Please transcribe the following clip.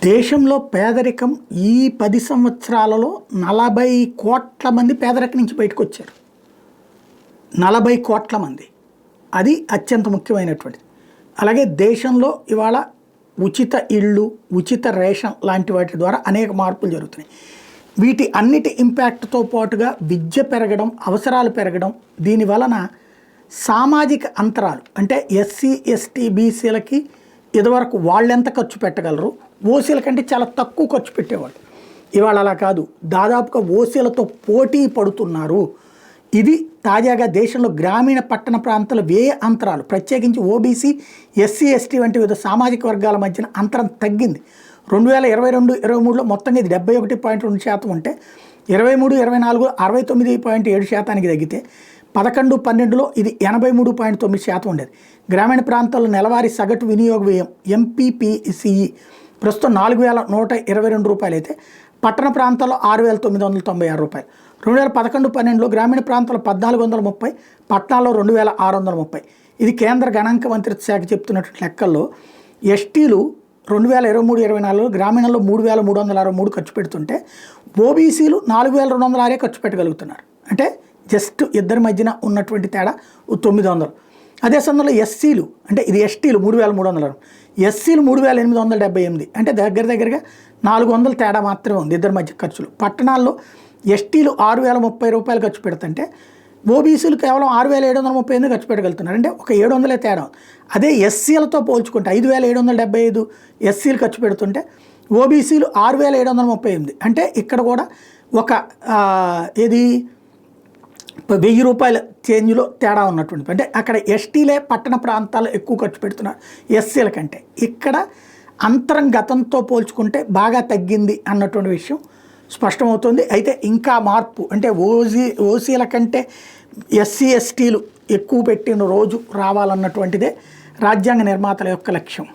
దేశంలో పేదరికం ఈ 10 సంవత్సరాలలో 40 కోట్ల మంది పేదరికం నుంచి బయటకు వచ్చారు. 40 కోట్ల మంది. అది అత్యంత ముఖ్యమైనటువంటిది. అలాగే దేశంలో ఇవాళ ఉచిత ఇళ్ళు, ఉచిత రేషన్ లాంటి వాటి ద్వారా అనేక మార్పులు జరుగుతున్నాయి. వీటి అన్నిటి ఇంపాక్ట్తో పాటుగా విద్య పెరగడం, అవసరాలు పెరగడం, దీని వలన సామాజిక అంతరాలు అంటే ఎస్సీ, ఎస్టీ, బీసీలకి ఇదివరకు వాళ్ళెంత ఖర్చు పెట్టగలరు, ఓసీల కంటే చాలా తక్కువ ఖర్చు పెట్టేవాళ్ళు. ఇవాళ అలా కాదు, దాదాపుగా ఓసీలతో పోటీ పడుతున్నారు. ఇది తాజాగా దేశంలో గ్రామీణ పట్టణ ప్రాంతాల వ్యయ అంతరాలు, ప్రత్యేకించి ఓబీసీ, ఎస్సీ, ఎస్టీ వంటి వివిధ సామాజిక వర్గాల మధ్యన అంతరం తగ్గింది. 2022-23లో మొత్తంగా ఇది 71.2% ఉంటే 23-24 69.7% తగ్గితే 11-12లో ఇది 83.9% ఉండేది. గ్రామీణ ప్రాంతాల్లో నెలవారీ సగటు వినియోగ వ్యయం ఎంపీపీసీఈ ప్రస్తుతం 4122 రూపాయలు అయితే పట్టణ ప్రాంతాల్లో 6996 రూపాయలు. 2011-12లో గ్రామీణ ప్రాంతాల్లో 1430, పట్టణాల్లో 2630. ఇది కేంద్ర గణాంక మంత్రిత్వ శాఖ చెప్తున్నటువంటి లెక్కల్లో ఎస్టీలు 2023-24లో గ్రామీణంలో 3363 ఖర్చు పెడుతుంటే ఓబీసీలు 4206 ఖర్చు పెట్టగలుగుతున్నారు. అంటే జస్ట్ ఇద్దరి మధ్యన ఉన్నటువంటి తేడా 900. అదే సమయంలో ఎస్సీలు అంటే ఇది ఎస్టీలు 3300, ఎస్సీలు 3878, అంటే దగ్గరగా 400 తేడా మాత్రమే ఉంది ఇద్దరి మధ్య ఖర్చులు. పట్టణాల్లో ఎస్టీలు 6030 రూపాయలు ఖర్చు పెడుతుంటే ఓబీసీలు కేవలం 6738 ఖర్చు పెట్టగలుగుతున్నారు. అంటే ఒక 700 తేడా. అదే ఎస్సీలతో పోల్చుకుంటే 5775 ఎస్సీలు ఖర్చు పెడుతుంటే ఓబీసీలు 6738. అంటే ఇక్కడ కూడా ఒక 1000 రూపాయల చేంజ్లో తేడా ఉన్నటువంటి. అంటే అక్కడ ఎస్టీలే పట్టణ ప్రాంతాలు ఎక్కువ ఖర్చు పెడుతున్నారు ఎస్సీల కంటే. ఇక్కడ అంతరం గతంతో పోల్చుకుంటే బాగా తగ్గింది అన్నటువంటి విషయం స్పష్టమవుతుంది. అయితే ఇంకా మార్పు అంటే ఓసీల కంటే ఎస్సీ, ఎస్టీలు ఎక్కువ పెట్టిన రోజు రావాలన్నటువంటిదే రాజ్యాంగ నిర్మాతల యొక్క లక్ష్యం.